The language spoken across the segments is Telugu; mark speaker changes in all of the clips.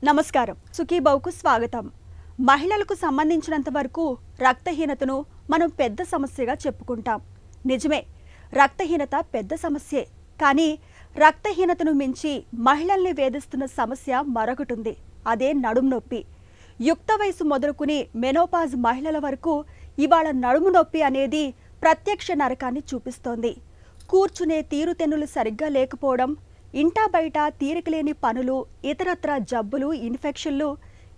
Speaker 1: నమస్కారం. సుఖీభావుకు స్వాగతం. మహిళలకు సంబంధించినంత వరకు రక్తహీనతను మనం పెద్ద సమస్యగా చెప్పుకుంటాం. నిజమే, రక్తహీనత పెద్ద సమస్యే. కానీ రక్తహీనతను మించి మహిళల్ని వేధిస్తున్న సమస్య మరొకటుంది. అదే నడుము నొప్పి. యుక్త వయసు మొదలుకుని మెనోపాజ్ మహిళల వరకు ఇవాళ నడుము నొప్పి అనేది ప్రత్యక్ష నరకాన్ని చూపిస్తోంది. కూర్చునే తీరుతెన్నులు సరిగ్గా లేకపోవడం, ఇంటా బయట తీరికలేని పనులు, ఇతరత్ర జబ్బులు, ఇన్ఫెక్షన్లు,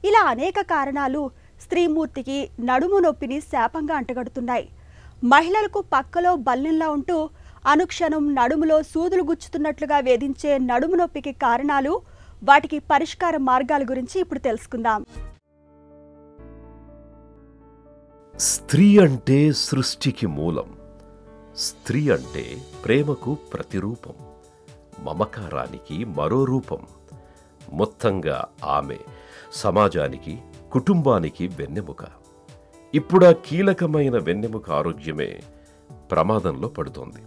Speaker 1: ఇలా అనేక కారణాలు స్త్రీమూర్తికి నడుము నొప్పిని శాపంగా అంటగడుతున్నాయి. మహిళలకు పక్కలో బల్లెంలా ఉంటూ అనుక్షణం నడుములో సూదులు గుచ్చుతున్నట్లుగా వేధించే నడుము నొప్పికి కారణాలు, వాటికి పరిష్కార మార్గాల గురించి ఇప్పుడు తెలుసుకుందాం.
Speaker 2: స్త్రీ అంటే సృష్టికి మూలం. స్త్రీ అంటే ప్రేమకు ప్రతిరూపం, మమకారానికి మరో రూపం. మొత్తంగా ఆమె సమాజానికి, కుటుంబానికి వెన్నెముక. ఇప్పుడా కీలకమైన వెన్నెముక ఆరోగ్యమే ప్రమాదంలో పడుతోంది.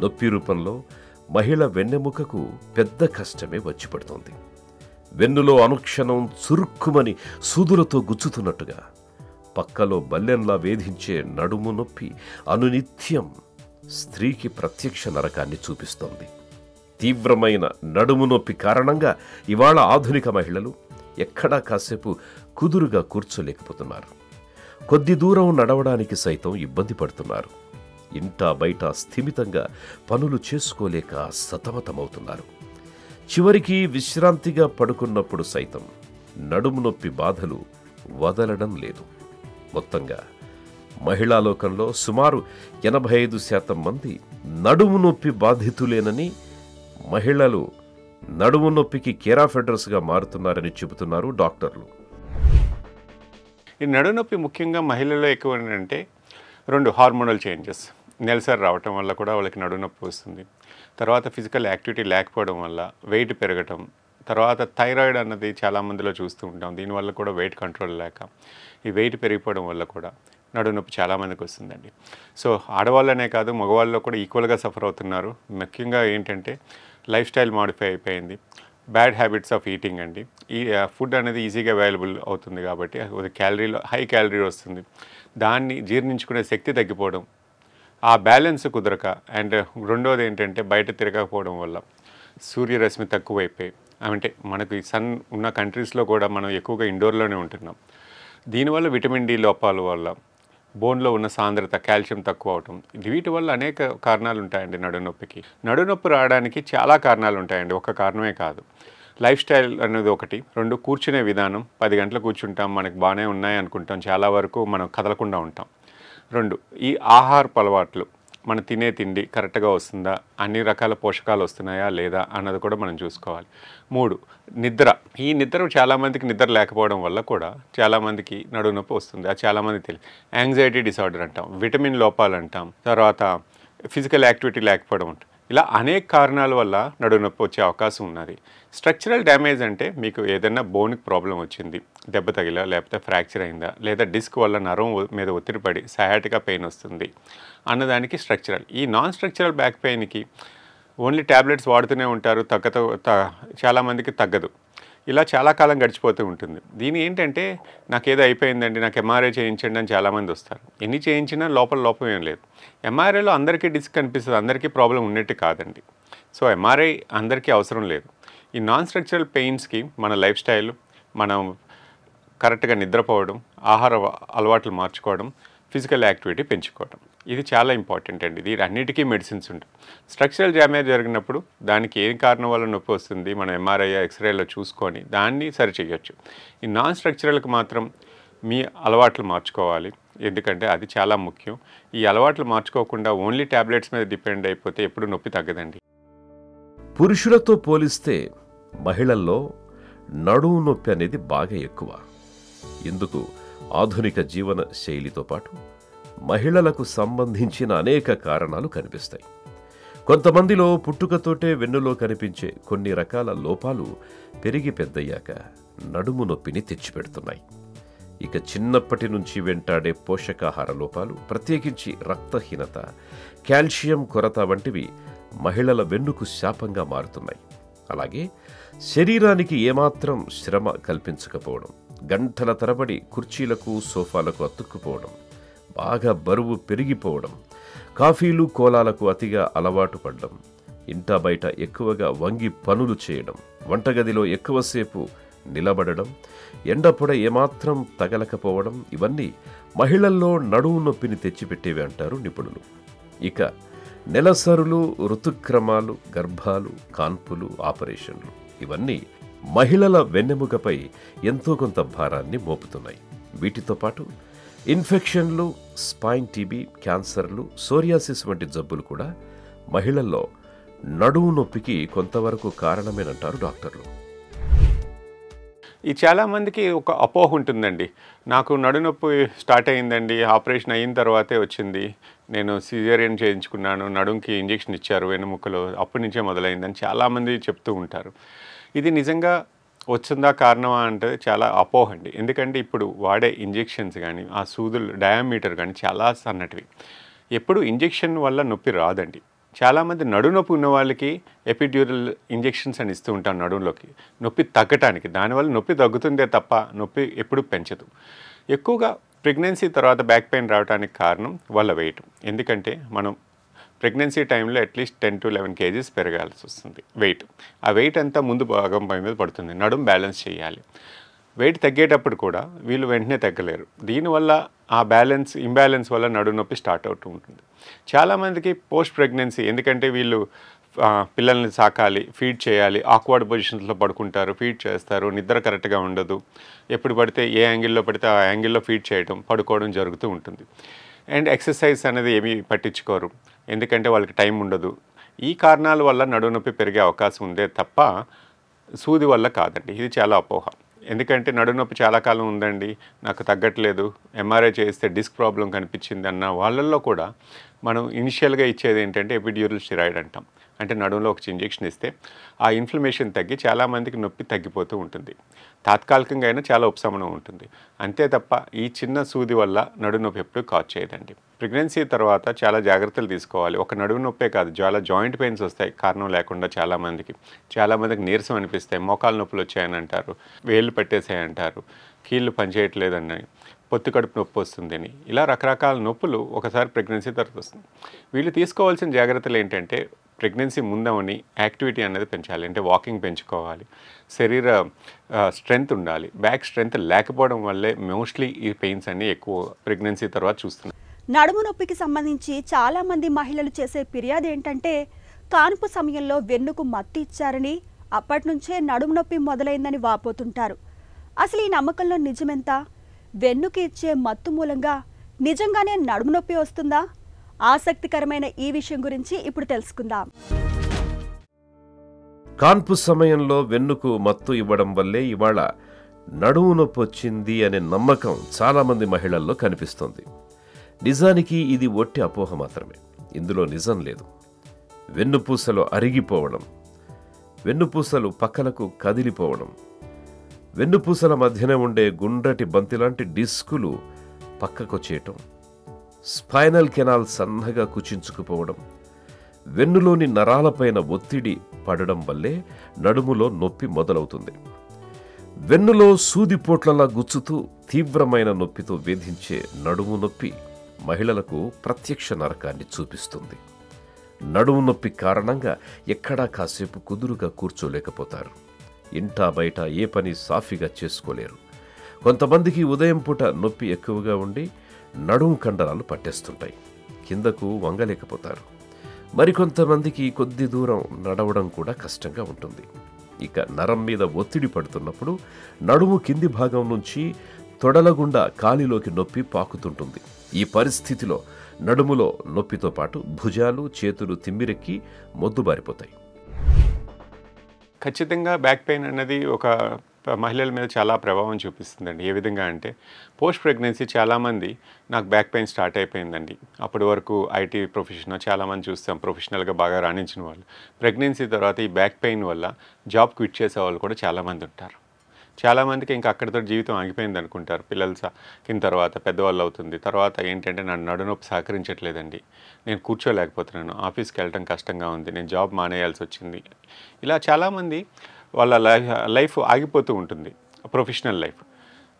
Speaker 2: నొప్పి రూపంలో మహిళ వెన్నెముకకు పెద్ద కష్టమే వచ్చి పడుతోంది. వెన్నులో అనుక్షణం చురుక్కుమని సూదులతో గుచ్చుతున్నట్టుగా, పక్కలో బల్లెంలా వేధించే నడుము నొప్పి అనునిత్యం స్త్రీకి ప్రత్యక్ష నరకాన్ని చూపిస్తోంది. తీవ్రమైన నడుము నొప్పి కారణంగా ఇవాళ ఆధునిక మహిళలు ఎక్కడా కాసేపు కుదురుగా కూర్చోలేకపోతున్నారు. కొద్ది దూరం నడవడానికి సైతం ఇబ్బంది పడుతున్నారు. ఇంటా బయట స్థిమితంగా పనులు చేసుకోలేక సతమతమవుతున్నారు. చివరికి విశ్రాంతిగా పడుకున్నప్పుడు సైతం నడుము నొప్పి బాధలు వదలడం లేదు. మొత్తంగా మహిళా లోకంలో సుమారు 85% మంది నడుము నొప్పి బాధితులేనని, మహిళలు నడుము నొప్పికి కేర్ ఆఫ్ అడ్రస్గా మారుతున్నారని చెబుతున్నారు డాక్టర్లు.
Speaker 3: ఈ నడుము నొప్పి ముఖ్యంగా మహిళల్లో ఎక్కువ ఏంటంటే 2 హార్మోనల్ చేంజెస్. నెలసరి రావటం వల్ల కూడా వాళ్ళకి నడుము నొప్పి వస్తుంది. తర్వాత ఫిజికల్ యాక్టివిటీ లేకపోవడం వల్ల వెయిట్ పెరగటం, తర్వాత థైరాయిడ్ అన్నది చాలామందిలో చూస్తూ ఉంటాం. దీనివల్ల కూడా వెయిట్ కంట్రోల్ లేక ఈ వెయిట్ పెరిగిపోవడం వల్ల కూడా నడుము నొప్పి చాలామందికి వస్తుందండి. సో ఆడవాళ్ళనే కాదు, మగవాళ్ళలో కూడా ఈక్వల్గా సఫర్ అవుతున్నారు. ముఖ్యంగా ఏంటంటే లైఫ్ స్టైల్ మాడిఫై అయిపోయింది. బ్యాడ్ హ్యాబిట్స్ ఆఫ్ ఈటింగ్ అండి. ఈ ఫుడ్ అనేది ఈజీగా అవైలబుల్ అవుతుంది కాబట్టి క్యాలరీలో హై క్యాలరీ వస్తుంది. దాన్ని జీర్ణించుకునే శక్తి తగ్గిపోవడం, ఆ బ్యాలెన్స్ కుదరక, అండ్ రెండోది ఏంటంటే బయట తిరగకపోవడం వల్ల సూర్యరశ్మి తక్కువైపోయి, అంటే మనకు ఈ సన్ ఉన్న కంట్రీస్లో కూడా మనం ఎక్కువగా ఇండోర్లోనే ఉంటున్నాం. దీనివల్ల విటమిన్ డి లోపాల వల్ల బోన్లో ఉన్న సాంద్రత, కాల్షియం తక్కువ అవటం, వీటి వల్ల అనేక కారణాలు ఉంటాయండి నడుము నొప్పికి. నడుము నొప్పి రావడానికి చాలా కారణాలు ఉంటాయండి, ఒక కారణమే కాదు. లైఫ్ స్టైల్ అనేది ఒకటి. 2 కూర్చునే విధానం. 10 గంటలు కూర్చుంటాం, మనకు బాగానే ఉన్నాయి అనుకుంటాం, చాలా వరకు మనం కదలకుండా ఉంటాం. 2 ఈ ఆహారపు అలవాట్లు, మనం తినే తిండి కరెక్ట్గా వస్తుందా, అన్ని రకాల పోషకాలు వస్తున్నాయా లేదా అన్నది కూడా మనం చూసుకోవాలి. 3 నిద్ర. ఈ నిద్ర చాలామందికి నిద్ర లేకపోవడం వల్ల కూడా చాలామందికి నడుము నొప్పి వస్తుంది. అది చాలామందికి తెలియదు. యాంగ్జైటీ డిసార్డర్ అంటాం, విటమిన్ లోపాలు అంటాం, తర్వాత ఫిజికల్ యాక్టివిటీ లేకపోవడం అంటాం. ఇలా అనేక కారణాల వల్ల నడుము నొప్పి వచ్చే అవకాశం ఉన్నది. స్ట్రక్చరల్ డ్యామేజ్ అంటే మీకు ఏదైనా బోన్కి ప్రాబ్లం వచ్చింది, దెబ్బ తగిలా, లేకపోతే ఫ్రాక్చర్ అయిందా, లేదా డిస్క్ వల్ల నరం మీద ఒత్తిడి పడి సయాటికా పెయిన్ వస్తుంది అన్నదానికి స్ట్రక్చరల్. ఈ నాన్ స్ట్రక్చరల్ బ్యాక్ పెయిన్కి ఓన్లీ ట్యాబ్లెట్స్ వాడుతూనే ఉంటారు, చాలామందికి తగ్గదు. ఇలా చాలా కాలం గడిచిపోతూ ఉంటుంది. దీని ఏంటంటే నాకేదో అయిపోయిందండి, నాకు ఎంఆర్ఐ చేయించండి అని చాలామంది వస్తారు. ఎన్ని చేయించినా లోపం ఏం లేదు. ఎంఆర్ఐలో అందరికీ డిస్క్ కనిపిస్తుంది, అందరికీ ప్రాబ్లం ఉన్నట్టు కాదండి. సో ఎంఆర్ఐ అందరికీ అవసరం లేదు. ఈ నాన్ స్ట్రక్చరల్ పెయిన్స్కి మన లైఫ్ స్టైల్, మనం కరెక్ట్గా నిద్రపోవడం, ఆహార అలవాట్లు మార్చుకోవడం, ఫిజికల్ యాక్టివిటీ పెంచుకోవడం, ఇది చాలా ఇంపార్టెంట్ అండి. ఇది అన్నిటికీ మెడిసిన్స్ ఉంటాయి. స్ట్రక్చరల్ డ్యామేజ్ జరిగినప్పుడు దానికి ఏం కారణం వల్ల నొప్పి వస్తుంది మనం ఎంఆర్ఐ, ఎక్స్రేలో చూసుకొని దాన్ని సరిచేయచ్చు. ఈ నాన్ స్ట్రక్చరల్కి మాత్రం మీ అలవాట్లు మార్చుకోవాలి, ఎందుకంటే అది చాలా ముఖ్యం. ఈ అలవాట్లు మార్చుకోకుండా ఓన్లీ ట్యాబ్లెట్స్ మీద డిపెండ్ అయిపోతే ఎప్పుడు నొప్పి తగ్గదండి.
Speaker 2: పురుషులతో పోలిస్తే మహిళల్లో నడుము నొప్పి అనేది బాగా ఎక్కువ. ఎందుకు? ఆధునిక జీవన శైలితో పాటు మహిళలకు సంబంధించిన అనేక కారణాలు కనిపిస్తాయి. కొంతమందిలో పుట్టుకతోటే వెన్నులో కనిపించే కొన్ని రకాల లోపాలు పెరిగి పెద్దయ్యాక నడుము నొప్పిని తెచ్చిపెడుతున్నాయి. ఇక చిన్నప్పటి నుంచి వెంటాడే పోషకాహార లోపాలు, ప్రత్యేకించి రక్తహీనత, కాల్షియం కొరత వంటివి మహిళల వెన్నుకు శాపంగా మారుతున్నాయి. అలాగే శరీరానికి ఏమాత్రం శ్రమ కల్పించకపోవడం, గంటల తరబడి కుర్చీలకు సోఫాలకు అతుక్కుపోవడం, బాగా బరువు పెరిగిపోవడం, కాఫీలు కోలాలకు అతిగా అలవాటు పడడం, ఇంటా బయట ఎక్కువగా వంగి పనులు చేయడం, వంటగదిలో ఎక్కువసేపు నిలబడడం, ఎండపొడ ఏమాత్రం తగలకపోవడం, ఇవన్నీ మహిళల్లో నడుము నొప్పిని తెచ్చిపెట్టేవి అంటారు నిపుణులు. ఇక నెలసరులు, ఋతుక్రమాలు, గర్భాలు, కాన్పులు, ఆపరేషన్లు ఇవన్నీ మహిళల వెన్నెముకపై ఎంతో కొంత భారాన్ని మోపుతున్నాయి. వీటితో పాటు ఇన్ఫెక్షన్లు, స్పైన్ టీబీ, క్యాన్సర్లు, సోరియాసిస్ వంటి జబ్బులు కూడా మహిళల్లో నడుము నొప్పికి కొంతవరకు కారణమేనంటారు డాక్టర్లు.
Speaker 3: ఈ చాలామందికి ఒక అపోహ ఉంటుందండి, నాకు నడునొప్పి స్టార్ట్ అయిందండి, ఆపరేషన్ అయిన తర్వాతే వచ్చింది, నేను సిజేరియన్ చేయించుకున్నాను, నడుంకి ఇంజెక్షన్ ఇచ్చారు వెన్నుముక్కలో, అప్పటి నుంచే మొదలైందని చాలామంది చెప్తూ ఉంటారు. ఇది నిజంగా వచ్చిందా కారణమా అంటే చాలా అపోహ అండి. ఎందుకంటే ఇప్పుడు వాడే ఇంజెక్షన్స్ కానీ ఆ సూదులు డయామీటర్ కానీ చాలా సన్నటివి. ఎప్పుడు ఇంజెక్షన్ వల్ల నొప్పి రాదండి. చాలామంది నడునొప్పి ఉన్న వాళ్ళకి ఎపిడ్యూరల్ ఇంజెక్షన్స్ అని ఇస్తూ ఉంటాం నడుంలోకి, నొప్పి తగ్గటానికి. దానివల్ల నొప్పి తగ్గుతుందే తప్ప నొప్పి ఎప్పుడు పెంచదు. ఎక్కువగా ప్రెగ్నెన్సీ తర్వాత బ్యాక్ పెయిన్ రావడానికి కారణం వాళ్ళ వెయిట్. ఎందుకంటే మనం ప్రెగ్నెన్సీ టైంలో అట్లీస్ట్ 10 to 11 kgs పెరగాల్సి వస్తుంది వెయిట్. ఆ వెయిట్ అంతా ముందు భాగం పై మీద పడుతుంది, నడుం బ్యాలెన్స్ చేయాలి. వెయిట్ తగ్గేటప్పుడు కూడా వీళ్ళు వెంటనే తగ్గలేరు. దీనివల్ల ఆ ఇంబ్యాలెన్స్ వల్ల నడుము నొప్పి స్టార్ట్ అవుతూ ఉంటుంది. చాలామందికి పోస్ట్ ప్రెగ్నెన్సీ, ఎందుకంటే వీళ్ళు పిల్లల్ని సాకాలి, ఫీడ్ చేయాలి, ఆక్వర్డ్ పొజిషన్స్లో పడుకుంటారు, ఫీడ్ చేస్తారు, నిద్ర కరెక్ట్గా ఉండదు, ఎప్పుడు పడితే ఏ యాంగిల్లో పడితే ఆ యాంగిల్లో ఫీడ్ చేయడం, పడుకోవడం జరుగుతూ ఉంటుంది. అండ్ ఎక్సర్సైజ్ అనేది ఏమీ పట్టించుకోరు, ఎందుకంటే వాళ్ళకి టైం ఉండదు. ఈ కారణాల వల్ల నడుము నొప్పి పెరిగే అవకాశం ఉందే తప్ప సూది వల్ల కాదండి. ఇది చాలా అపోహ. ఎందుకంటే నడుము నొప్పి చాలా కాలం ఉందండి, నాకు తగ్గట్లేదు, ఎంఆర్ఐ చేస్తే డిస్క్ ప్రాబ్లం కనిపించింది అన్న వాళ్ళల్లో కూడా మనం ఇనిషియల్గా ఇచ్చేది ఏంటంటే ఎపిడ్యూరల్ స్టెరాయిడ్ అంటాం. అంటే నడుములో ఒక ఇంజెక్షన్ ఇస్తే ఆ ఇన్ఫ్లమేషన్ తగ్గి చాలామందికి నొప్పి తగ్గిపోతూ ఉంటుంది. తాత్కాలికంగా అయినా చాలా ఉపశమనం ఉంటుంది. అంతే తప్ప ఈ చిన్న సూది వల్ల నడుము నొప్పి ఎప్పుడూ కాజ్ చేయదండి. ప్రెగ్నెన్సీ తర్వాత చాలా జాగ్రత్తలు తీసుకోవాలి. ఒక నడుము నొప్పే కాదు, చాలా జాయింట్ పెయిన్స్ వస్తాయి కారణం లేకుండా. చాలామందికి నీరసం అనిపిస్తాయి, మోకాలు నొప్పులు వచ్చాయని అంటారు, వేళ్ళు పట్టేసాయంటారు, కీళ్ళు పనిచేయట్లేదని, పొత్తి కడుపు నొప్పి వస్తుందని, ఇలా రకరకాల నొప్పులు ఒకసారి ప్రెగ్నెన్సీ తర్వాత వస్తుంది. వీళ్ళు తీసుకోవాల్సిన జాగ్రత్తలు ఏంటంటే ప్రెగ్నెన్సీ ముందవని యాక్టివిటీ అనేది పెంచాలి. అంటే వాకింగ్ పెంచుకోవాలి, శరీర స్ట్రెంగ్త్ ఉండాలి. బ్యాక్ స్ట్రెంగ్త్ లేకపోవడం వల్లే మోస్ట్లీ ఈ పెయిన్స్ అన్నీ ఎక్కువ ప్రెగ్నెన్సీ తర్వాత చూస్తున్నాం.
Speaker 1: నడుము నొప్పికి సంబంధించి చాలామంది మహిళలు చేసే ఫిర్యాదు ఏంటంటే కాన్పు సమయంలో వెన్నుకు మత్తు ఇచ్చారని, అప్పటి నుంచే నడుము నొప్పి మొదలైందని వాపోతుంటారు. అసలు ఈ నమ్మకంలో నిజమెంత? వెన్నుకి ఇచ్చే మత్తు మూలంగా నిజంగానే నడుము నొప్పి వస్తుందా? ఆసక్తికరమైన ఈ విషయం గురించి ఇప్పుడు తెలుసుకుందాం.
Speaker 2: కాన్పు సమయంలో వెన్నుకు మత్తు ఇవ్వడం వల్లే ఇవాళ నడుము నొప్పి వచ్చింది అనే నమ్మకం చాలామంది మహిళల్లో కనిపిస్తోంది. నిజానికి ఇది ఒట్టి అపోహ మాత్రమే. ఇందులో నిజం లేదు. వెన్నుపూసలు అరిగిపోవడం, వెన్నుపూసలు పక్కలకు కదిలిపోవడం, వెన్నుపూసల మధ్యన ఉండే గుండ్రటి బంతిలాంటి డిస్కులు పక్కకొచ్చేయటం, స్పైనల్ కెనాల్ సన్నగా కుచించుకుపోవడం, వెన్నులోని నరాలపైన ఒత్తిడి పడడం వల్లే నడుములో నొప్పి మొదలవుతుంది. వెన్నులో సూదిపోట్లలా గుచ్చుతూ తీవ్రమైన నొప్పితో వేధించే నడుము నొప్పి మహిళలకు ప్రత్యక్ష నరకాన్ని చూపిస్తుంది. నడుము నొప్పి కారణంగా ఎక్కడా కాసేపు కుదురుగా కూర్చోలేకపోతారు. ఇంటా బయట ఏ పని సాఫీగా చేసుకోలేరు. కొంతమందికి ఉదయం పూట నొప్పి ఎక్కువగా ఉండి నడుము కండరాలు పట్టేస్తుంటాయి, కిందకు వంగలేకపోతారు. మరికొంతమందికి కొద్ది దూరం నడవడం కూడా కష్టంగా ఉంటుంది. ఇక నరం మీద ఒత్తిడి పడుతున్నప్పుడు నడుము కింది భాగం నుంచి తొడలగుండా కాలిలోకి నొప్పి పాకుతుంటుంది. ఈ పరిస్థితిలో నడుములో నొప్పితో పాటు భుజాలు, చేతులు తిమ్మిరెక్కి మొద్దుబారిపోతాయి.
Speaker 3: ఖచ్చితంగా బ్యాక్ పెయిన్ అన్నది ఒక మహిళల మీద చాలా ప్రభావం చూపిస్తుందండి. ఏ విధంగా అంటే పోస్ట్ ప్రెగ్నెన్సీ చాలామంది నాకు బ్యాక్ పెయిన్ స్టార్ట్ అయిపోయిందండి. అప్పటి వరకు ఐటీ ప్రొఫెషన్లో చాలామంది చూస్తాం, ప్రొఫెషనల్గా బాగా రాణించిన వాళ్ళు. ప్రెగ్నెన్సీ తర్వాత ఈ బ్యాక్ పెయిన్ వల్ల జాబ్ క్విట్ చేసే వాళ్ళు కూడా చాలామంది ఉంటారు. చాలామందికి ఇంకా అక్కడితో జీవితం ఆగిపోయింది అనుకుంటారు. పిల్లలు సాకిన తర్వాత పెద్దవాళ్ళు అవుతుంది. తర్వాత ఏంటంటే నా నడునొప్పి సహకరించట్లేదండి, నేను కూర్చోలేకపోతున్నాను, ఆఫీస్కి వెళ్ళటం కష్టంగా ఉంది, నేను జాబ్ మానేయాల్సి వచ్చింది. ఇలా చాలామంది వాళ్ళ లైఫ్ ఆగిపోతూ ఉంటుంది, ప్రొఫెషనల్ లైఫ్.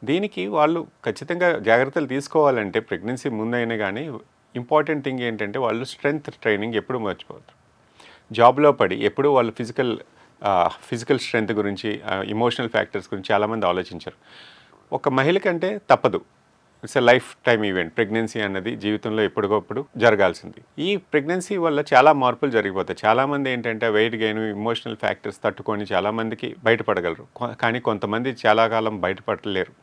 Speaker 3: దీనికి వాళ్ళు ఖచ్చితంగా జాగ్రత్తలు తీసుకోవాలంటే ప్రెగ్నెన్సీ ముందైనా కానీ ఇంపార్టెంట్ థింగ్ ఏంటంటే వాళ్ళు స్ట్రెంగ్త్ ట్రైనింగ్ ఎప్పుడు మర్చిపోతారు. జాబ్లో పడి ఎప్పుడు వాళ్ళు ఫిజికల్ స్ట్రెంగ్త్ గురించి, ఎమోషనల్ ఫ్యాక్టర్స్ గురించి చాలామంది ఆలోచించరు. ఒక మహిళ కంటే తప్పదు, it's a life time event. Pregnancy అన్నది జీవితంలో ఎప్పటికప్పుడు జరగాల్సింది. ఈ ప్రెగ్నెన్సీ వల్ల చాలా మార్పులు జరిగిపోతాయి. చాలామంది ఏంటంటే వెయిట్ గెయిన్, ఎమోషనల్ ఫ్యాక్టర్స్ తట్టుకొని చాలామందికి బయటపడగలరు. కానీ కొంతమంది చాలా కాలం బయటపడలేరు.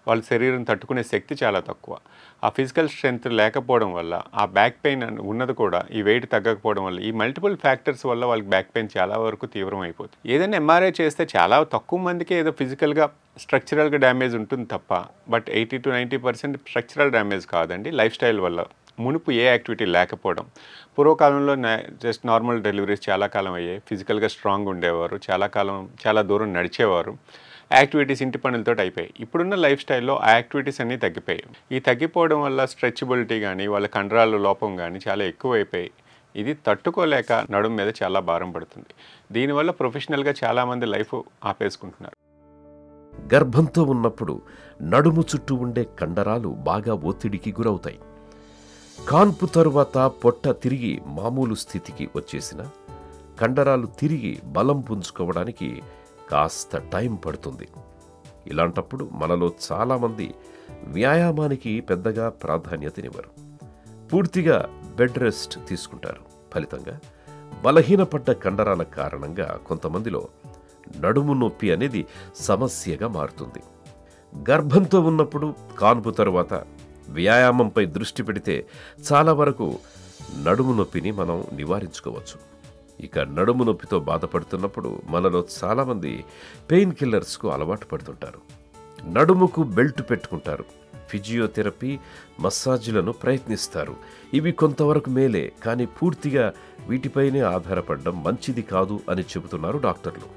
Speaker 3: వాళ్ళ శరీరం తట్టుకునే శక్తి చాలా తక్కువ. ఆ ఫిజికల్ స్ట్రెంగ్త్ లేకపోవడం వల్ల, ఆ బ్యాక్ పెయిన్ ఉన్నది కూడా ఈ వెయిట్ తగ్గకపోవడం వల్ల, ఈ మల్టిపుల్ ఫ్యాక్టర్స్ వల్ల వాళ్ళకి బ్యాక్ పెయిన్ చాలా వరకు తీవ్రం అయిపోతుంది. ఏదైనా ఎంఆర్ఐ చేస్తే చాలా తక్కువ మందికి ఏదో ఫిజికల్గా స్ట్రక్చరల్గా డ్యామేజ్ ఉంటుంది తప్ప, బట్ 80 to 90% స్ట్రక్చరల్ డ్యామేజ్ కాదండి, లైఫ్ స్టైల్ వల్ల. మునుపు ఏ యాక్టివిటీ లేకపోవడం, పూర్వకాలంలో జస్ట్ నార్మల్ డెలివరీస్ చాలా కాలం అయ్యాయి, ఫిజికల్గా స్ట్రాంగ్ ఉండేవారు, చాలా దూరం నడిచేవారు, యాక్టివిటీస్ ఇంటి పనులతో అయిపోయాయి. ఇప్పుడున్న లైఫ్ స్టైల్లో ఆ యాక్టివిటీస్ అన్నీ తగ్గిపోయాయి. ఈ తగ్గిపోవడం వల్ల స్ట్రెచబిలిటీ కానీ, వాళ్ళ కండరాల లోపం కానీ చాలా ఎక్కువైపోయాయి. ఇది తట్టుకోలేక నడుము మీద చాలా భారం పడుతుంది. దీనివల్ల ప్రొఫెషనల్గా చాలామంది లైఫ్ ఆపేసుకుంటున్నారు.
Speaker 2: గర్భంతో ఉన్నప్పుడు నడుము చుట్టూ ఉండే కండరాలు బాగా ఒత్తిడికి గురవుతాయి. కాన్పు తరువాత పొట్ట తిరిగి మామూలు స్థితికి వచ్చేసిన కండరాలు తిరిగి బలం పుంజుకోవడానికి కాస్త టైం పడుతుంది. ఇలాంటప్పుడు మనలో చాలామంది వ్యాయామానికి పెద్దగా ప్రాధాన్యతనివ్వరు, పూర్తిగా బెడ్ రెస్ట్ తీసుకుంటారు. ఫలితంగా బలహీనపడ్డ కండరాల కారణంగా కొంతమందిలో నడుము నొప్పి అనేది సమస్యగా మారుతుంది. గర్భంతో ఉన్నప్పుడు, కాన్పు తరువాత వ్యాయామంపై దృష్టి పెడితే చాలా వరకు నడుము నొప్పిని మనం నివారించుకోవచ్చు. ఇక నడుము నొప్పితో బాధపడుతున్నప్పుడు మనలో చాలామంది పెయిన్ కిల్లర్స్కు అలవాటు పడుతుంటారు. నడుముకు బెల్ట్ పెట్టుకుంటారు, ఫిజియోథెరపీ, మసాజులను ప్రయత్నిస్తారు. ఇవి కొంతవరకు మేలే, కానీ పూర్తిగా వీటిపైనే ఆధారపడడం మంచిది కాదు అని చెబుతున్నారు డాక్టర్లు.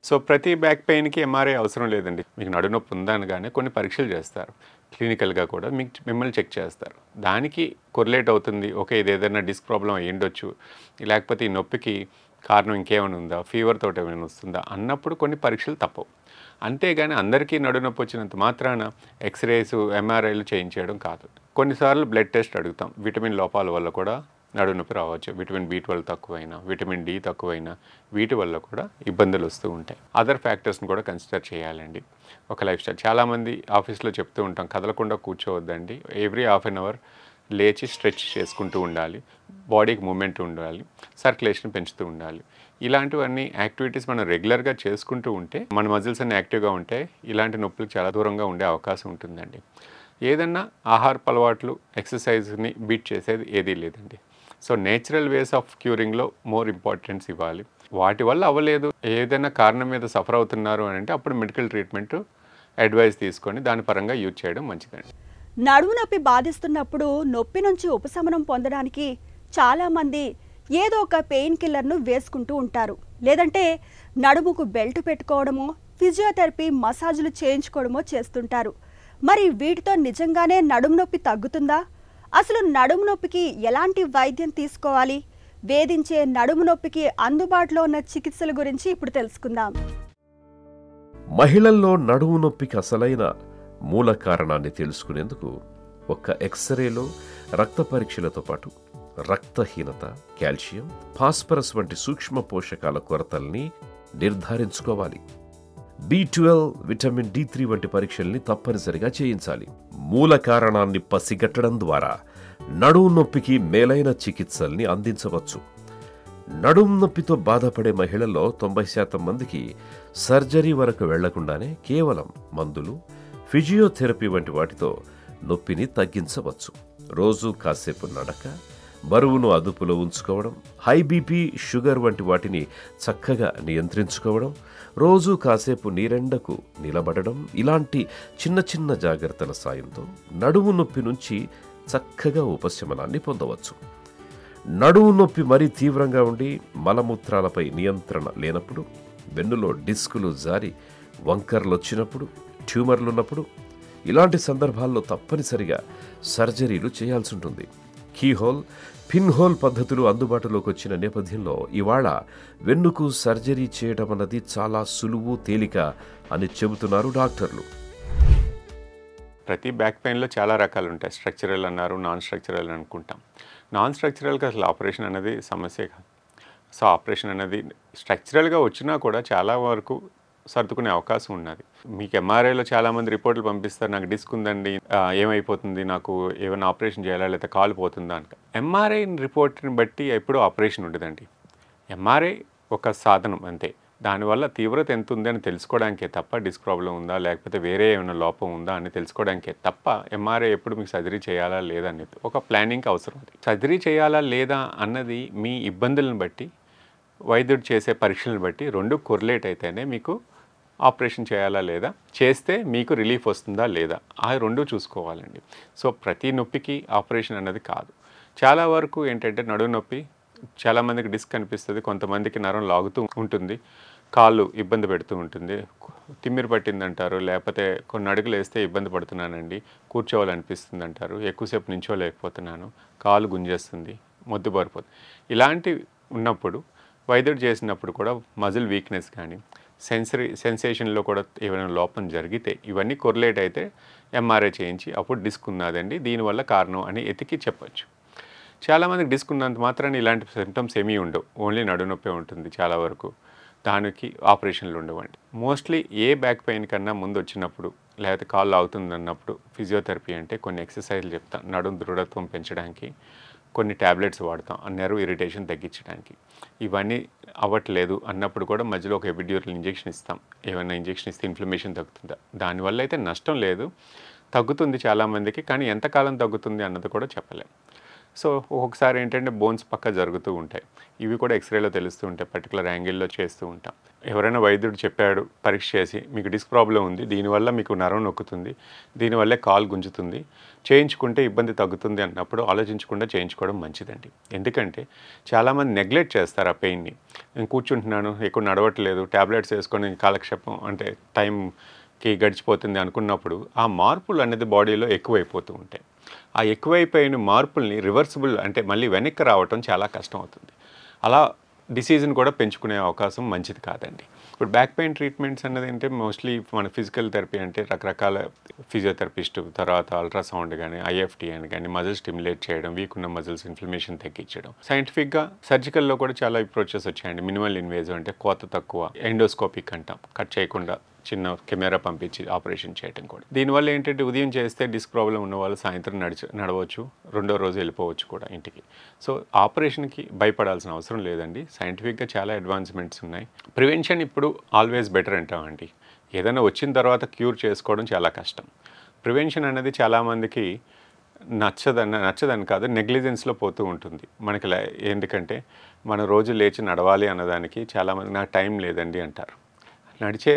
Speaker 3: సో ప్రతి బ్యాక్ పెయిన్కి ఎంఆర్ఐ అవసరం లేదండి. మీకు నడునొప్పి ఉందనగానే కొన్ని పరీక్షలు చేస్తారు, క్లినికల్గా కూడా మిమ్మల్ని చెక్ చేస్తారు. దానికి కొరిలేట్ అవుతుంది, ఓకే ఇది ఏదైనా డిస్క్ ప్రాబ్లం అయ్యిండొచ్చు, లేకపోతే ఈ నొప్పికి కారణం ఇంకేమైనా ఉందా, ఫీవర్ తోటి ఏమైనా వస్తుందా అన్నప్పుడు కొన్ని పరీక్షలు తప్పవు. అంతేగాని అందరికీ నడునొప్పి వచ్చినంత మాత్రాన ఎక్స్రేస్, ఎంఆర్ఐలు చేయించేయడం కాదు. కొన్నిసార్లు బ్లడ్ టెస్ట్ అడుగుతాం, విటమిన్ లోపాల వల్ల కూడా నడునొప్పి రావచ్చు. విటమిన్ B12 తక్కువైనా, విటమిన్ D తక్కువైనా వీటి వల్ల కూడా ఇబ్బందులు వస్తూ ఉంటాయి. అదర్ ఫ్యాక్టర్స్ని కూడా కన్సిడర్ చేయాలండి. ఒక లైఫ్ స్టైల్, చాలామంది ఆఫీస్లో చెప్తూ ఉంటాం, కదలకుండా కూర్చోవద్దండి, ఎవ్రీ హాఫ్ అన్ అవర్ లేచి స్ట్రెచ్ చేసుకుంటూ ఉండాలి, బాడీకి మూమెంట్ ఉండాలి, సర్క్యులేషన్ పెంచుతూ ఉండాలి. ఇలాంటివన్నీ యాక్టివిటీస్ మనం రెగ్యులర్గా చేసుకుంటూ ఉంటే, మన మజిల్స్ అన్ని యాక్టివ్గా ఉంటే ఇలాంటి నొప్పులకు చాలా దూరంగా ఉండే అవకాశం ఉంటుందండి. ఏదన్నా ఆహారపు అలవాట్లు, ఎక్సర్సైజ్ని బీట్ చేసేది ఏదీ లేదండి. సో నేచురల్ వేస్ ఆఫ్ క్యూరింగ్లో మోర్ ఇంపార్టెన్స్ ఇవ్వాలి. వాటి వల్ల అవ్వలేదు, ఏదైనా కారణం మీద సఫర్ అవుతున్నారు అని అంటే అప్పుడు మెడికల్ ట్రీట్మెంట్ అడ్వైస్ తీసుకొని దాని పరంగా యూజ్ చేయడం మంచిదండి.
Speaker 1: నడుము నొప్పి బాధిస్తున్నప్పుడు నొప్పి నుంచి ఉపశమనం పొందడానికి చాలామంది ఏదో ఒక పెయిన్ కిల్లర్ను వేసుకుంటూ ఉంటారు, లేదంటే నడుముకు బెల్ట్ పెట్టుకోవడమో, ఫిజియోథెరపీ, మసాజులు చేయించుకోవడమో చేస్తుంటారు. మరి వీటితో నిజంగానే నడుము నొప్పి తగ్గుతుందా? అసలు నడుము నొప్పికి ఎలాంటి వైద్యం తీసుకోవాలి? వేధించే నడుము నొప్పికి అందుబాటులో ఉన్న చికిత్సల గురించి ఇప్పుడు తెలుసుకుందాం.
Speaker 2: మహిళల్లో నడుము నొప్పికి అసలైన మూల కారణాన్ని తెలుసుకునేందుకు ఒక్క ఎక్స్రేలో రక్త పరీక్షలతో పాటు రక్తహీనత, కాల్షియం, ఫాస్ఫరస్ వంటి సూక్ష్మ పోషకాల కొరతల్ని నిర్ధారించుకోవాలి. B12, విటమిన్ D3 వంటి పరీక్షల్ని తప్పనిసరిగా చేయించాలి. మూల కారణాన్ని పసిగట్టడం ద్వారా నడుము నొప్పికి మేలైన చికిత్సల్ని అందించవచ్చు. నడుము నొప్పితో బాధపడే మహిళల్లో 90% మందికి సర్జరీ వరకు వెళ్లకుండానే కేవలం మందులు, ఫిజియోథెరపీ వంటి వాటితో నొప్పిని తగ్గించవచ్చు. రోజు కాసేపు నడక, బరువును అదుపులో ఉంచుకోవడం, హై బీపీ, షుగర్ వంటి వాటిని చక్కగా నియంత్రించుకోవడం, రోజు కాసేపు నీరెండకు నిలబడడం, ఇలాంటి చిన్న చిన్న జాగ్రత్తల సాయంతో నడుము నొప్పి నుంచి చక్కగా ఉపశమనాన్ని పొందవచ్చు. నడుము నొప్పి మరీ తీవ్రంగా ఉండి మలమూత్రాలపై నియంత్రణ లేనప్పుడు వెన్నులో డిస్కులు జారి వంకర్లు వచ్చినప్పుడు, ట్యూమర్లు ఉన్నప్పుడు, ఇలాంటి సందర్భాల్లో తప్పనిసరిగా సర్జరీలు చేయాల్సి ఉంటుంది. కీహోల్, పిన్ హోల్ పద్ధతులు అందుబాటులోకి వచ్చిన నేపథ్యంలో ఇవాళ వెన్నుకు సర్జరీ చేయడం అన్నది చాలా సులువు, తేలిక అని చెబుతున్నారు డాక్టర్లు.
Speaker 3: ప్రతి బ్యాక్ పెయిన్లో చాలా రకాలు ఉంటాయి. స్ట్రక్చరల్ అన్నారు, నాన్ స్ట్రక్చరల్ అనుకుంటాం. నాన్ స్ట్రక్చరల్గా అసలు ఆపరేషన్ అనేది సమస్యే కాదు. సో ఆపరేషన్ అనేది స్ట్రక్చరల్గా వచ్చినా కూడా చాలా వరకు సర్దుకునే అవకాశం ఉన్నది. మీకు ఎంఆర్ఐలో చాలామంది రిపోర్టులు పంపిస్తారు, నాకు డిస్క్ ఉందండి, ఏమైపోతుంది, నాకు ఏమైనా ఆపరేషన్ చేయాలా లేదా కాలు పోతుందా అని. ఎంఆర్ఐ రిపోర్ట్ని బట్టి ఎప్పుడూ ఆపరేషన్ ఉండదండి. ఎంఆర్ఐ ఒక సాధనం అంతే. దానివల్ల తీవ్రత ఎంత ఉంది అని తెలుసుకోవడానికే తప్ప, డిస్క్ ప్రాబ్లం ఉందా లేకపోతే వేరే ఏమైనా లోపం ఉందా అని తెలుసుకోవడానికే తప్ప ఎంఆర్ఐ ఎప్పుడు మీకు సర్జరీ చేయాలా లేదా అనేది ఒక ప్లానింగ్కి అవసరం ఉంది. సర్జరీ చేయాలా లేదా అన్నది మీ ఇబ్బందులను బట్టి, వైద్యుడు చేసే పరీక్షలను బట్టి రెండు కొరిలేట్ అయితేనే మీకు ఆపరేషన్ చేయాలా లేదా, చేస్తే మీకు రిలీఫ్ వస్తుందా లేదా, ఆ రెండు చూసుకోవాలండి. సో ప్రతి నొప్పికి ఆపరేషన్ అన్నది కాదు. చాలా వరకు ఏంటంటే నడుము నొప్పి చాలామందికి డిస్క్ అనిపిస్తుంది, కొంతమందికి నరం లాగుతూ ఉంటుంది, కాళ్ళు ఇబ్బంది పెడుతూ ఉంటుంది, తిమ్మిరి పట్టిందంటారు, లేకపోతే కొన్ని అడుగులు వేస్తే ఇబ్బంది పడుతున్నానండి, కూర్చోవాలనిపిస్తుంది అంటారు, ఎక్కువసేపు నించోలేకపోతున్నాను, కాలు గుంజేస్తుంది, మొద్దు బారిపోతుంది. ఇలాంటి ఉన్నప్పుడు వైద్యుడు చేసినప్పుడు కూడా మజిల్ వీక్నెస్ కానీ సెన్సేషన్లో కూడా ఏమైనా లోపం జరిగితే ఇవన్నీ కొరిలేట్ అయితే ఎంఆర్ఐ చేయించి అప్పుడు డిస్క్ ఉన్నదండి, దీనివల్ల కారణం అని ఎతికి చెప్పచ్చు. చాలామందికి డిస్క్ ఉన్నంత మాత్రాన్ని ఇలాంటి సిమ్టమ్స్ ఏమీ ఉండవు, ఓన్లీ నడునొప్పే ఉంటుంది చాలా వరకు, దానికి ఆపరేషన్లు ఉండవండి. మోస్ట్లీ ఏ బ్యాక్ పెయిన్ కన్నా ముందు వచ్చినప్పుడు లేకపోతే కాళ్ళు ఆగుతుంది అన్నప్పుడు ఫిజియోథెరపీ అంటే కొన్ని ఎక్సర్సైజ్లు చెప్తాం, నడుము దృఢత్వం పెంచడానికి కొన్ని ట్యాబ్లెట్స్ వాడతాం, ఆ నెర్వ్ ఇరిటేషన్ తగ్గించడానికి. ఇవన్నీ అవ్వట్లేదు అన్నప్పుడు కూడా మధ్యలో ఒక ఎపిడ్యూరల్ ఇంజెక్షన్ ఇస్తాం. ఏమైనా ఇంజెక్షన్ ఇస్తే ఇన్ఫ్లమేషన్ తగ్గుతుందా, దానివల్ల అయితే నష్టం లేదు, తగ్గుతుంది చాలామందికి, కానీ ఎంతకాలం తగ్గుతుంది అన్నది కూడా చెప్పలేం. సో ఒక్కొక్కసారి ఏంటంటే బోన్స్ పక్క జరుగుతూ ఉంటాయి, ఇవి కూడా ఎక్స్రేలో తెలుస్తూ ఉంటాయి, పర్టికులర్ యాంగిల్లో చేస్తూ ఉంటాం. ఎవరైనా వైద్యుడు చెప్పాడు పరీక్ష చేసి మీకు డిస్క్ ప్రాబ్లం ఉంది, దీనివల్ల మీకు నరం నొక్కుతుంది, దీనివల్లే కాలు గుంజుతుంది, చేయించుకుంటే ఇబ్బంది తగ్గుతుంది అన్నప్పుడు ఆలోచించకుండా చేయించుకోవడం మంచిదండి. ఎందుకంటే చాలామంది నెగ్లెక్ట్ చేస్తారు ఆ పెయిన్ని. నేను కూర్చుంటున్నాను, ఎక్కువ నడవట్లేదు, ట్యాబ్లెట్స్ వేసుకొని కాలక్షేపం అంటే టైంకి గడిచిపోతుంది అనుకున్నప్పుడు ఆ మార్పులు అనేది బాడీలో ఎక్కువైపోతూ ఉంటాయి. ఆ ఎక్కువైపోయిన మార్పుల్ని రివర్సిబుల్ అంటే మళ్ళీ వెనక్కి రావటం చాలా కష్టం అవుతుంది. అలా డిసీజ్ని కూడా పెంచుకునే అవకాశం మంచిది కాదండి. ఇప్పుడు బ్యాక్ పెయిన్ ట్రీట్మెంట్స్ అన్నది అంటే మోస్ట్లీ మన ఫిజికల్ థెరపీ అంటే రకరకాల ఫిజియోథెరపిస్టు, తర్వాత అల్ట్రాసౌండ్ కానీ, ఐఎఫ్టీ అని కానీ, మజిల్ స్టిమ్యులేట్ చేయడం, వీక్ ఉన్న మజిల్స్ ఇన్ఫ్లమేషన్ తగ్గించడం. సైంటిఫిక్గా సర్జికల్లో కూడా చాలా అప్రోచెస్ వచ్చాయండి. మినిమల్ ఇన్వేజివ్ అంటే కోత తక్కువ, ఎండోస్కోపిక్ అంటాం, కట్ చేయకుండా చిన్న కెమెరా పంపించి ఆపరేషన్ చేయడం కూడా. దీనివల్ల ఏంటంటే ఉదయం చేస్తే డిస్క్ ప్రాబ్లం ఉన్న వాళ్ళు సాయంత్రం నడవచ్చు, రెండో రోజు వెళ్ళిపోవచ్చు కూడా ఇంటికి. సో ఆపరేషన్కి భయపడాల్సిన అవసరం లేదండి. సైంటిఫిక్గా చాలా అడ్వాన్స్మెంట్స్ ఉన్నాయి. ప్రివెన్షన్ ఇప్పుడు ఆల్వేస్ బెటర్ అంటామండి. ఏదైనా వచ్చిన తర్వాత క్యూర్ చేసుకోవడం చాలా కష్టం. ప్రివెన్షన్ అనేది చాలామందికి నచ్చదని కాదు, నెగ్లిజెన్స్లో పోతూ ఉంటుంది మనకి. ఎందుకంటే మన రోజు లేచి నడవాలి అన్నదానికి చాలామంది నాకు టైం లేదండి అంటారు. నడిచే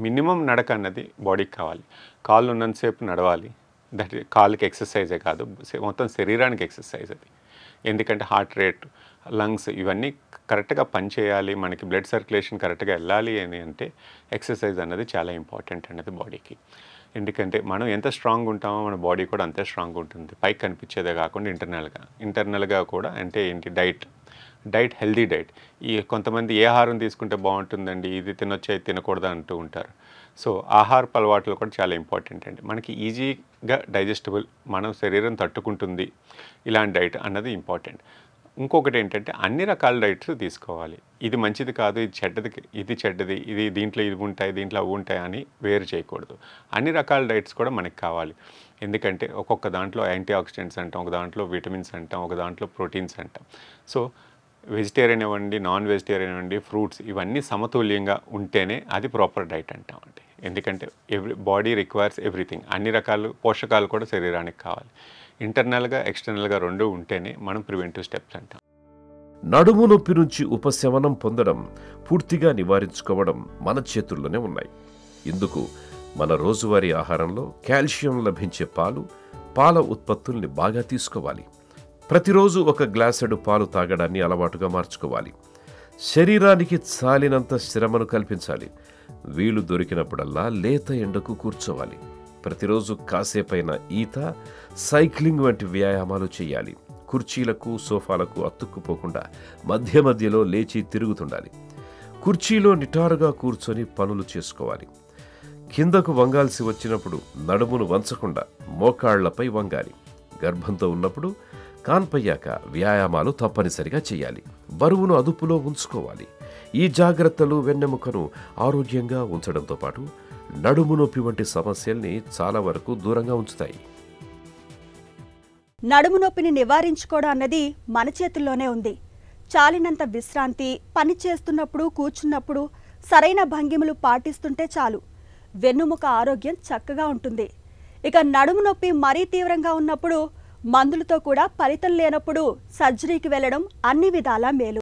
Speaker 3: మినిమం నడక అన్నది బాడీకి కావాలి. కాళ్ళు ఉన్నంతసేపు నడవాలి, దట్ కాళ్ళకి ఎక్సర్సైజే కాదు, మొత్తం శరీరానికి ఎక్సర్సైజ్ అది. ఎందుకంటే హార్ట్ రేట్, లంగ్స్ ఇవన్నీ కరెక్ట్గా పనిచేయాలి, మనకి బ్లడ్ సర్క్యులేషన్ కరెక్ట్గా వెళ్ళాలి అని అంటే ఎక్సర్సైజ్ అన్నది చాలా ఇంపార్టెంట్ అన్నది బాడీకి. ఎందుకంటే మనం ఎంత స్ట్రాంగ్ ఉంటామో మన బాడీ కూడా అంతే స్ట్రాంగ్ ఉంటుంది, పైకి కనిపించేదే కాకుండా ఇంటర్నల్గా కూడా. అంటే ఏంటి, డైట్ హెల్దీ డైట్. కొంతమంది ఏ ఆహారం తీసుకుంటే బాగుంటుందండి, ఇది తినొచ్చు అది తినకూడదు అంటూ ఉంటారు. సో ఆహారపు అలవాట్లు కూడా చాలా ఇంపార్టెంట్ అండి. మనకి ఈజీగా డైజెస్టబుల్, మనం శరీరం తట్టుకుంటుంది ఇలాంటి డైట్ అన్నది ఇంపార్టెంట్. ఇంకొకటి ఏంటంటే అన్ని రకాల డైట్స్ తీసుకోవాలి. ఇది మంచిది కాదు, ఇది చెడ్డది, ఇది దీంట్లో ఇవి ఉంటాయి, దీంట్లో అవి ఉంటాయి అని వేరు చేయకూడదు. అన్ని రకాల డైట్స్ కూడా మనకి కావాలి. ఎందుకంటే ఒక్కొక్క దాంట్లో యాంటీ ఆక్సిడెంట్స్ అంటాం, ఒక దాంట్లో విటమిన్స్ అంటాం, ఒక దాంట్లో ప్రోటీన్స్ అంటాం. సో వెజిటేరియన్ ఇవ్వండి, నాన్ వెజిటేరియన్ ఇవ్వండి, ఫ్రూట్స్ ఇవన్నీ సమతుల్యంగా ఉంటేనే అది ప్రాపర్ డైట్ అంటామండి. ఎందుకంటే బాడీ రిక్వైర్స్ ఎవ్రీథింగ్, అన్ని రకాల పోషకాలు కూడా శరీరానికి కావాలి. ఇంటర్నల్గా ఎక్స్టర్నల్గా రెండు ఉంటేనే మనం ప్రివెంటివ్ స్టెప్స్ అంటాం.
Speaker 2: నడుము నొప్పి నుంచి ఉపశమనం పొందడం, పూర్తిగా నివారించుకోవడం మన చేతుల్లోనే ఉన్నాయి. ఇందుకు మన రోజువారీ ఆహారంలో కాల్షియం లభించే పాల ఉత్పత్తుల్ని బాగా తీసుకోవాలి. ప్రతిరోజు ఒక గ్లాసెడు పాలు తాగడాన్ని అలవాటుగా మార్చుకోవాలి. శరీరానికి చాలినంత శ్రమను కల్పించాలి. వీలు దొరికినప్పుడల్లా లేత ఎండకు కూర్చోవాలి. ప్రతిరోజు కాసేపైన ఈత, సైక్లింగ్ వంటి వ్యాయామాలు చేయాలి. కుర్చీలకు, సోఫాలకు అతుక్కుపోకుండా మధ్య మధ్యలో లేచి తిరుగుతుండాలి. కుర్చీలో నిటారుగా కూర్చొని పనులు చేసుకోవాలి. కిందకు వంగాల్సి వచ్చినప్పుడు నడుమును వంచకుండా మోకాళ్లపై వంగాలి. గర్భంతో ఉన్నప్పుడు కాన్పయ్యాక వ్యాయామాలు తప్పనిసరిగా చేయాలి. బరువును అదుపులో ఉంచుకోవాలి. ఈ జాగ్రత్తలు వెన్నెముకను ఆరోగ్యంగా ఉంచడంతో పాటు నడుము నొప్పి వంటి సమస్యల్ని చాలా వరకు దూరంగా ఉంచుతాయి.
Speaker 1: నడుము నొప్పిని నివారించుకోవడం అన్నది మన చేతుల్లోనే ఉంది. చాలినంత విశ్రాంతి, పని చేస్తున్నప్పుడు, కూర్చున్నప్పుడు సరైన భంగిమలు పాటిస్తుంటే చాలు, వెన్నుముక ఆరోగ్యం చక్కగా ఉంటుంది. ఇక నడుము నొప్పి మరీ తీవ్రంగా ఉన్నప్పుడు, మందులతో కూడా ఫలితం లేనప్పుడు సర్జరీకి వెళ్లడం అన్ని విధాలా మేలు.